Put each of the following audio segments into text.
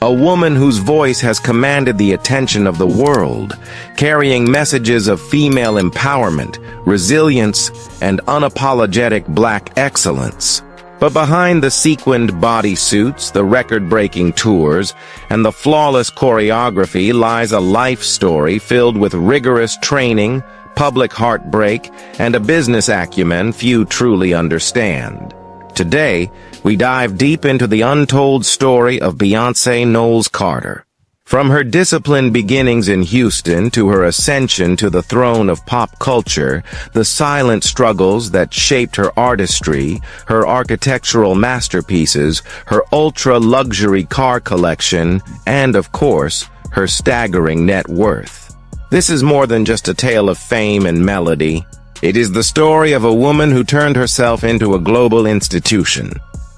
A woman whose voice has commanded the attention of the world, carrying messages of female empowerment, resilience, and unapologetic Black excellence. But behind the sequined bodysuits, the record-breaking tours, and the flawless choreography lies a life story filled with rigorous training, public heartbreak, and a business acumen few truly understand. Today, we dive deep into the untold story of Beyoncé Knowles-Carter. From her disciplined beginnings in Houston to her ascension to the throne of pop culture, the silent struggles that shaped her artistry, her architectural masterpieces, her ultra-luxury car collection, and, of course, her staggering net worth. This is more than just a tale of fame and melody. It is the story of a woman who turned herself into a global institution.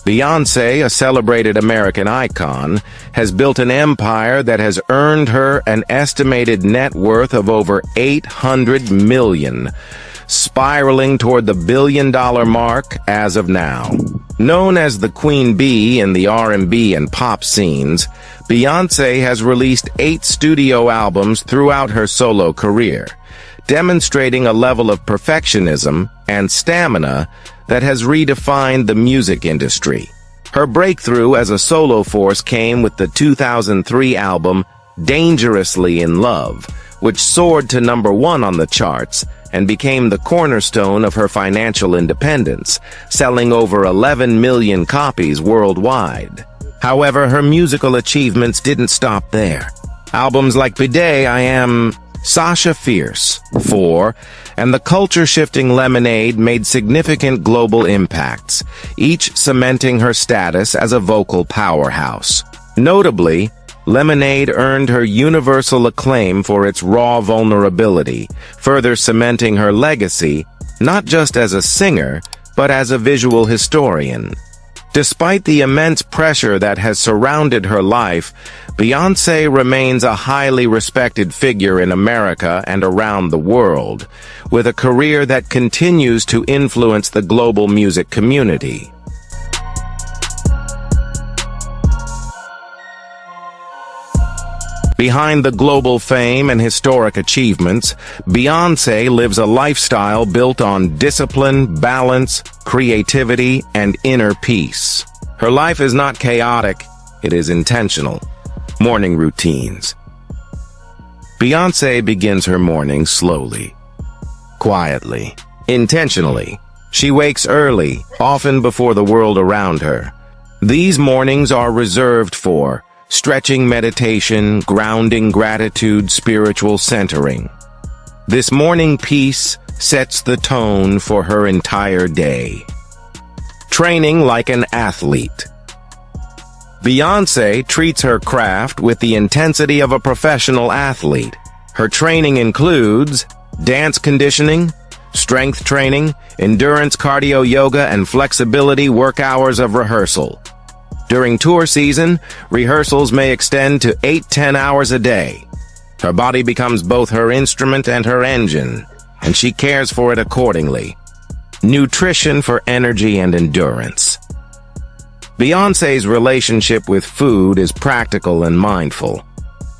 Beyoncé, a celebrated American icon, has built an empire that has earned her an estimated net worth of over $800 million, spiraling toward the billion-dollar mark as of now. Known as the Queen Bee in the R&B and pop scenes, Beyoncé has released 8 studio albums throughout her solo career, demonstrating a level of perfectionism and stamina that has redefined the music industry. Her breakthrough as a solo force came with the 2003 album Dangerously in Love, which soared to #1 on the charts and became the cornerstone of her financial independence, selling over 11 million copies worldwide. However, her musical achievements didn't stop there. Albums like Bidet, I Am, Sasha Fierce, 4, and the culture-shifting Lemonade made significant global impacts, each cementing her status as a vocal powerhouse. Notably, Lemonade earned her universal acclaim for its raw vulnerability, further cementing her legacy, not just as a singer, but as a visual historian. Despite the immense pressure that has surrounded her life, Beyoncé remains a highly respected figure in America and around the world, with a career that continues to influence the global music community. Behind the global fame and historic achievements, Beyoncé lives a lifestyle built on discipline, balance, creativity, and inner peace. Her life is not chaotic, it is intentional. Morning routines. Beyoncé begins her morning slowly, quietly, intentionally. She wakes early, often before the world around her. These mornings are reserved for stretching, meditation, grounding, gratitude, spiritual centering. This morning peace sets the tone for her entire day. Training like an athlete. Beyoncé treats her craft with the intensity of a professional athlete. Her training includes dance conditioning, strength training, endurance cardio yoga, and flexibility work hours of rehearsal. During tour season, rehearsals may extend to 8-10 hours a day. Her body becomes both her instrument and her engine, and she cares for it accordingly. Nutrition for energy and endurance. Beyoncé's relationship with food is practical and mindful.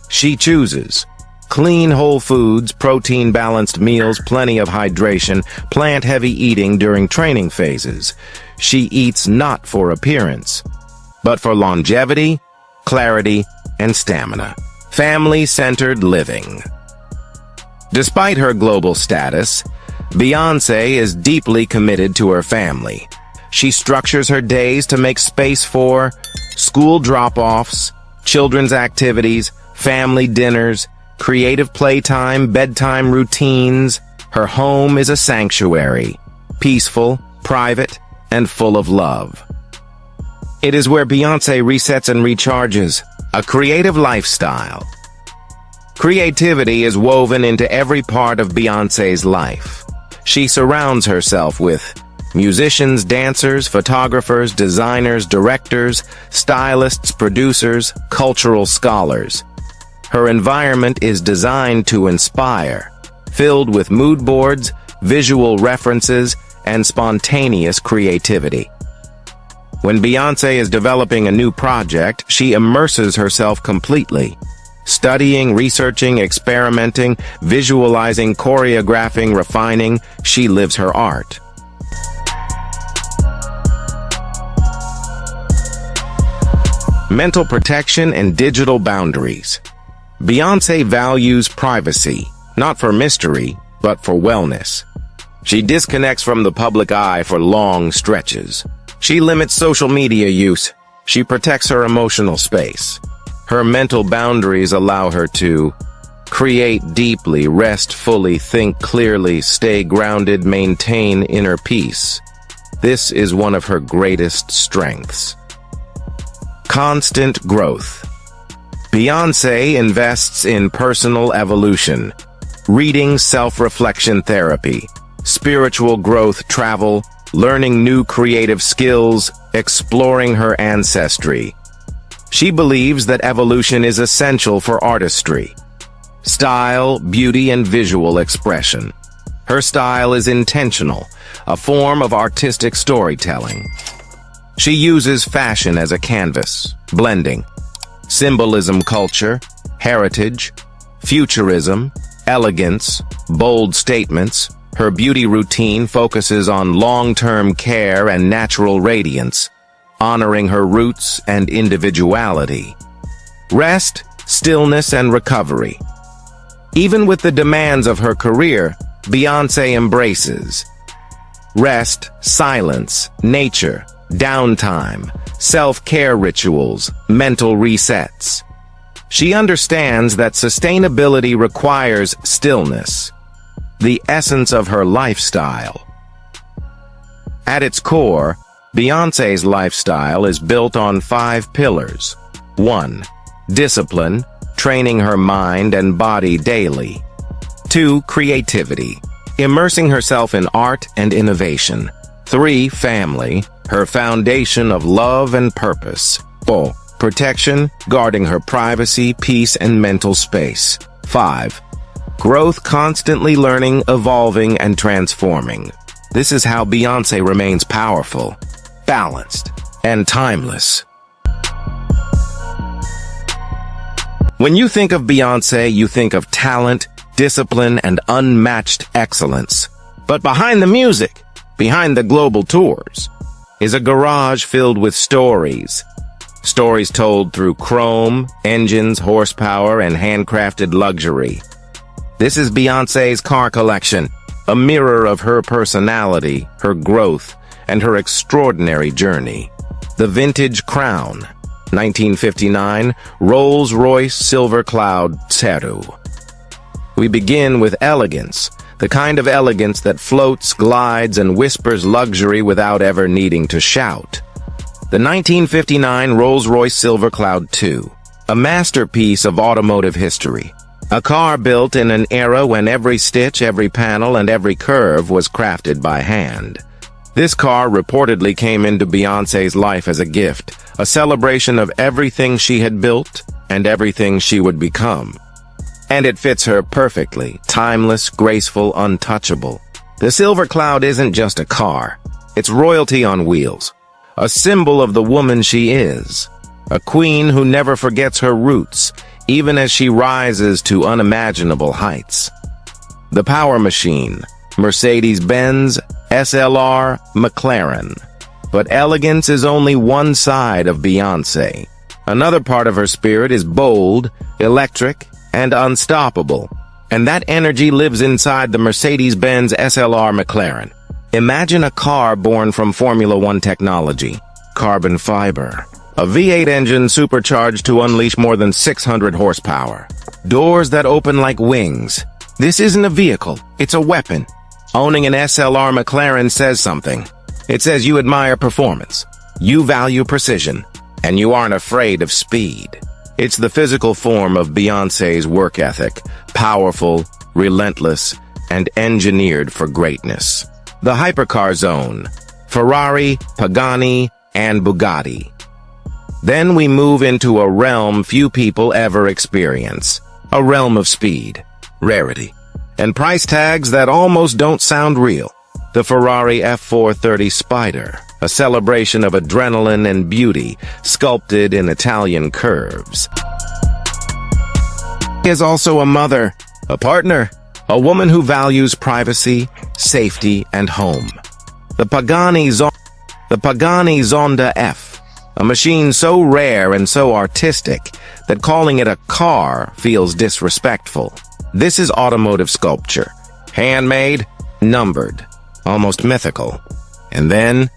She chooses clean whole foods, protein-balanced meals, plenty of hydration, plant-heavy eating during training phases. She eats not for appearance, but for longevity, clarity, and stamina. Family-centered living. Despite her global status, Beyoncé is deeply committed to her family. She structures her days to make space for school drop-offs, children's activities, family dinners, creative playtime, bedtime routines. Her home is a sanctuary, peaceful, private, and full of love. It is where Beyoncé resets and recharges, a creative lifestyle. Creativity is woven into every part of Beyoncé's life. She surrounds herself with musicians, dancers, photographers, designers, directors, stylists, producers, cultural scholars. Her environment is designed to inspire, filled with mood boards, visual references, and spontaneous creativity. When Beyoncé is developing a new project, she immerses herself completely. Studying, researching, experimenting, visualizing, choreographing, refining, she lives her art. Mental protection and digital boundaries. Beyoncé values privacy, not for mystery, but for wellness. She disconnects from the public eye for long stretches. She limits social media use. She protects her emotional space. Her mental boundaries allow her to create deeply, rest fully, think clearly, stay grounded, maintain inner peace. This is one of her greatest strengths. Constant growth. Beyoncé invests in personal evolution, reading, self-reflection therapy, spiritual growth, travel, learning new creative skills, exploring her ancestry. She believes that evolution is essential for artistry. Style, beauty, and visual expression. Her style is intentional, a form of artistic storytelling. She uses fashion as a canvas, blending symbolism, culture, heritage, futurism, elegance, bold statements. Her beauty routine focuses on long-term care and natural radiance, honoring her roots and individuality. Rest, stillness, and recovery. Even with the demands of her career, Beyoncé embraces rest, silence, nature, downtime, self-care rituals, mental resets. She understands that sustainability requires stillness, the essence of her lifestyle. At its core, Beyoncé's lifestyle is built on 5 pillars. 1. Discipline, training her mind and body daily. 2. Creativity, immersing herself in art and innovation. 3. Family, her foundation of love and purpose. 4. Protection, guarding her privacy, peace, and mental space. 5. Growth, constantly learning, evolving, and transforming. This is how Beyoncé remains powerful, balanced, and timeless. When you think of Beyoncé, you think of talent, discipline, and unmatched excellence. But behind the music, behind the global tours, is a garage filled with stories. Stories told through chrome, engines, horsepower, and handcrafted luxury. This is Beyoncé's car collection, a mirror of her personality, her growth, and her extraordinary journey. The Vintage Crown, 1959, Rolls-Royce Silver Cloud Ceru. We begin with elegance, the kind of elegance that floats, glides, and whispers luxury without ever needing to shout. The 1959 Rolls-Royce Silver Cloud II, a masterpiece of automotive history. A car built in an era when every stitch, every panel, and every curve was crafted by hand. This car reportedly came into Beyoncé's life as a gift, a celebration of everything she had built and everything she would become. And it fits her perfectly, timeless, graceful, untouchable. The Silver Cloud isn't just a car, it's royalty on wheels, a symbol of the woman she is, a queen who never forgets her roots, even as she rises to unimaginable heights. The Power Machine, Mercedes-Benz, SLR, McLaren. But elegance is only one side of Beyoncé. Another part of her spirit is bold, electric, and unstoppable. And that energy lives inside the Mercedes-Benz SLR McLaren. Imagine a car born from Formula One technology, carbon fiber. A V8 engine supercharged to unleash more than 600 horsepower. Doors that open like wings. This isn't a vehicle, it's a weapon. Owning an SLR McLaren says something. It says you admire performance, you value precision, and you aren't afraid of speed. It's the physical form of Beyoncé's work ethic, powerful, relentless, and engineered for greatness. The hypercar zone, Ferrari, Pagani, and Bugatti. Then we move into a realm few people ever experience, a realm of speed, rarity, and price tags that almost don't sound real. The Ferrari F430 Spider, a celebration of adrenaline and beauty, sculpted in Italian curves. She is also a mother, a partner, a woman who values privacy, safety, and home. The Pagani Zonda F, a machine so rare and so artistic that calling it a car feels disrespectful. This is automotive sculpture, handmade, numbered, almost mythical. And then,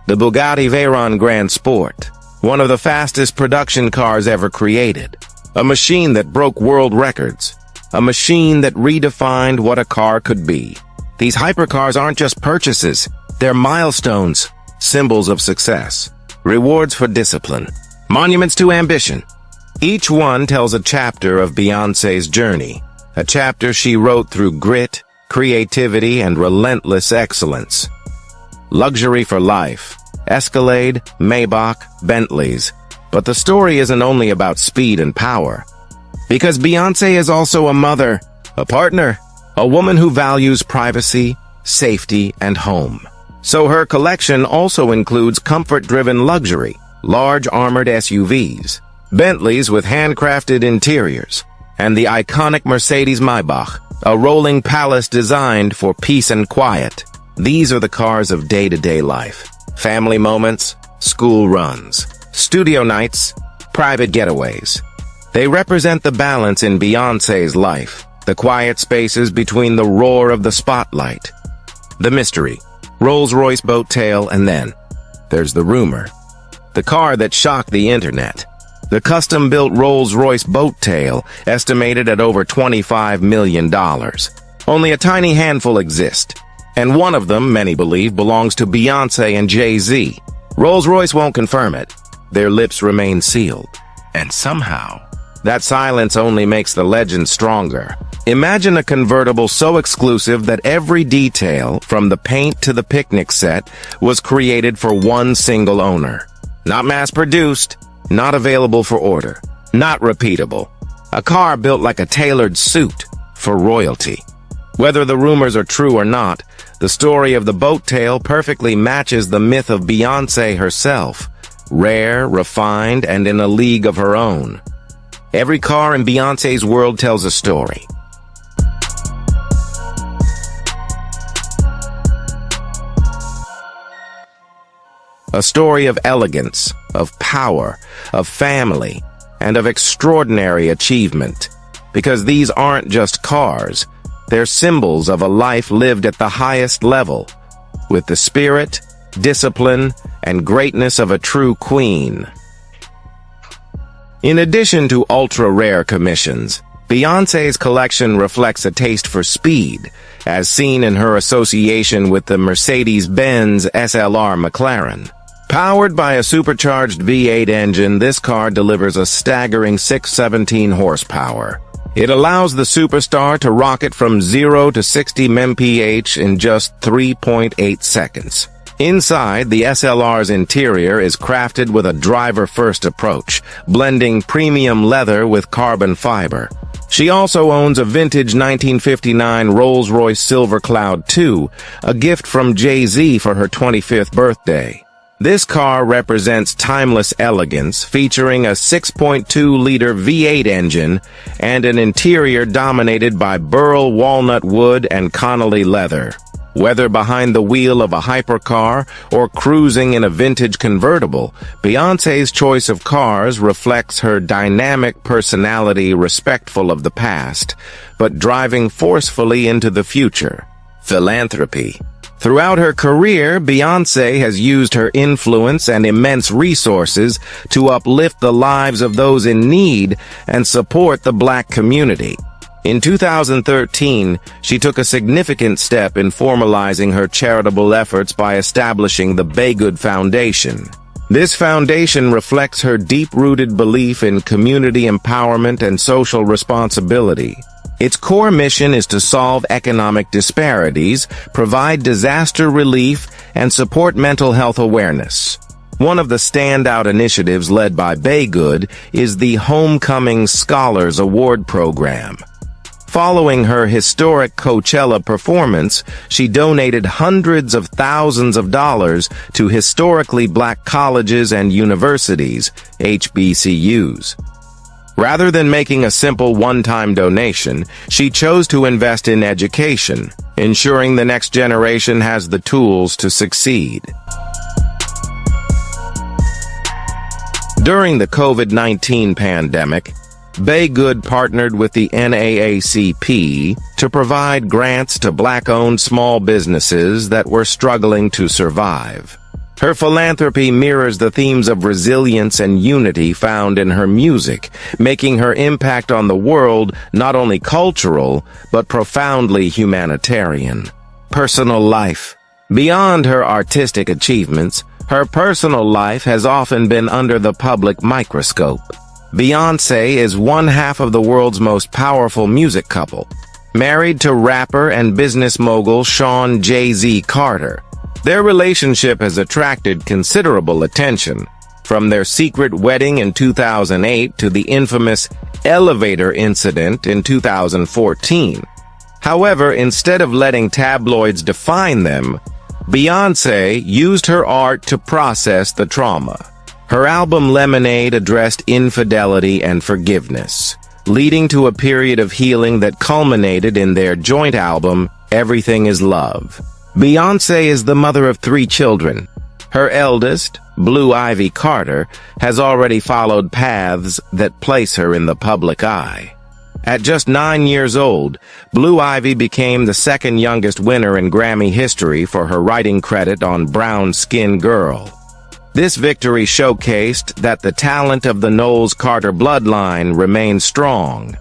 the Bugatti Veyron Grand Sport, one of the fastest production cars ever created. A machine that broke world records. A machine that redefined what a car could be. These hypercars aren't just purchases. They're milestones, symbols of success, rewards for discipline, monuments to ambition. Each one tells a chapter of Beyoncé's journey, a chapter she wrote through grit, creativity, and relentless excellence. Luxury for life, Escalade, Maybach, Bentleys. But the story isn't only about speed and power. Because Beyoncé is also a mother, a partner, a woman who values privacy, safety, and home. So her collection also includes comfort-driven luxury, large armored SUVs, Bentleys with handcrafted interiors, and the iconic Mercedes Maybach, a rolling palace designed for peace and quiet. These are the cars of day-to-day life. Family moments, school runs, studio nights, private getaways. They represent the balance in Beyoncé's life, the quiet spaces between the roar of the spotlight. The mystery, Rolls-Royce boat tail, and then there's the rumor. The car that shocked the internet. The custom-built Rolls-Royce boat tail, estimated at over $25 million. Only a tiny handful exist, and one of them, many believe, belongs to Beyoncé and Jay-Z. Rolls-Royce won't confirm it. Their lips remain sealed. And somehow, that silence only makes the legend stronger. Imagine a convertible so exclusive that every detail, from the paint to the picnic set, was created for one single owner. Not mass-produced, not available for order, not repeatable. A car built like a tailored suit for royalty. Whether the rumors are true or not, the story of the boat tail perfectly matches the myth of Beyoncé herself. Rare, refined, and in a league of her own. Every car in Beyoncé's world tells a story. A story of elegance, of power, of family, and of extraordinary achievement. Because these aren't just cars, they're symbols of a life lived at the highest level, with the spirit, discipline, and greatness of a true queen. In addition to ultra-rare commissions, Beyoncé's collection reflects a taste for speed, as seen in her association with the Mercedes-Benz SLR McLaren. Powered by a supercharged V8 engine, this car delivers a staggering 617 horsepower. It allows the superstar to rocket from 0 to 60 mph in just 3.8 seconds. Inside, the SLR's interior is crafted with a driver-first approach, blending premium leather with carbon fiber. She also owns a vintage 1959 Rolls-Royce Silver Cloud II, a gift from Jay-Z for her 25th birthday. This car represents timeless elegance, featuring a 6.2-liter V8 engine and an interior dominated by burl walnut wood and Connolly leather. Whether behind the wheel of a hypercar or cruising in a vintage convertible, Beyoncé's choice of cars reflects her dynamic personality, respectful of the past, but driving forcefully into the future. Philanthropy. Throughout her career, Beyoncé has used her influence and immense resources to uplift the lives of those in need and support the Black community. In 2013, she took a significant step in formalizing her charitable efforts by establishing the Beygood Foundation. This foundation reflects her deep-rooted belief in community empowerment and social responsibility. Its core mission is to solve economic disparities, provide disaster relief, and support mental health awareness. One of the standout initiatives led by Beygood is the Homecoming Scholars Award Program. Following her historic Coachella performance, she donated hundreds of thousands of dollars to historically black colleges and universities, HBCUs. Rather than making a simple one-time donation, she chose to invest in education, ensuring the next generation has the tools to succeed. During the COVID-19 pandemic, Baygood partnered with the NAACP to provide grants to black-owned small businesses that were struggling to survive. Her philanthropy mirrors the themes of resilience and unity found in her music, making her impact on the world not only cultural, but profoundly humanitarian. Personal life. Beyond her artistic achievements, her personal life has often been under the public microscope. Beyoncé is one half of the world's most powerful music couple, married to rapper and business mogul Sean Jay-Z Carter. Their relationship has attracted considerable attention, from their secret wedding in 2008 to the infamous elevator incident in 2014. However, instead of letting tabloids define them, Beyoncé used her art to process the trauma. Her album Lemonade addressed infidelity and forgiveness, leading to a period of healing that culminated in their joint album, Everything Is Love. Beyoncé is the mother of 3 children. Her eldest, Blue Ivy Carter, has already followed paths that place her in the public eye. At just 9 years old, Blue Ivy became the second youngest winner in Grammy history for her writing credit on Brown Skin Girl. This victory showcased that the talent of the Knowles-Carter bloodline remains strong.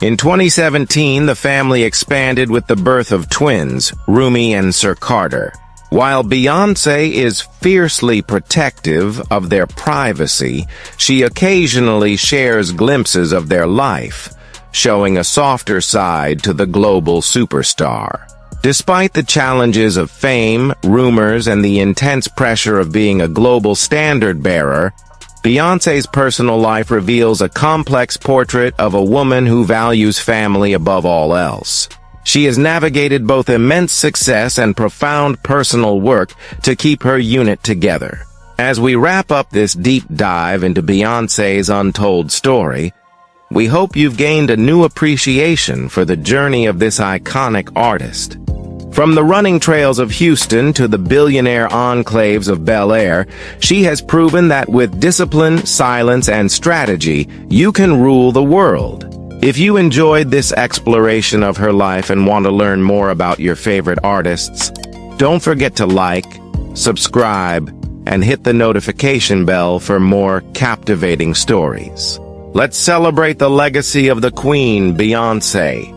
In 2017, the family expanded with the birth of twins, Rumi and Sir Carter. While Beyoncé is fiercely protective of their privacy, she occasionally shares glimpses of their life, showing a softer side to the global superstar. Despite the challenges of fame, rumors, and the intense pressure of being a global standard-bearer, Beyoncé's personal life reveals a complex portrait of a woman who values family above all else. She has navigated both immense success and profound personal work to keep her unit together. As we wrap up this deep dive into Beyoncé's untold story, we hope you've gained a new appreciation for the journey of this iconic artist. From the running trails of Houston to the billionaire enclaves of Bel Air, she has proven that with discipline, silence, and strategy, you can rule the world. If you enjoyed this exploration of her life and want to learn more about your favorite artists, don't forget to like, subscribe, and hit the notification bell for more captivating stories. Let's celebrate the legacy of the Queen, Beyoncé.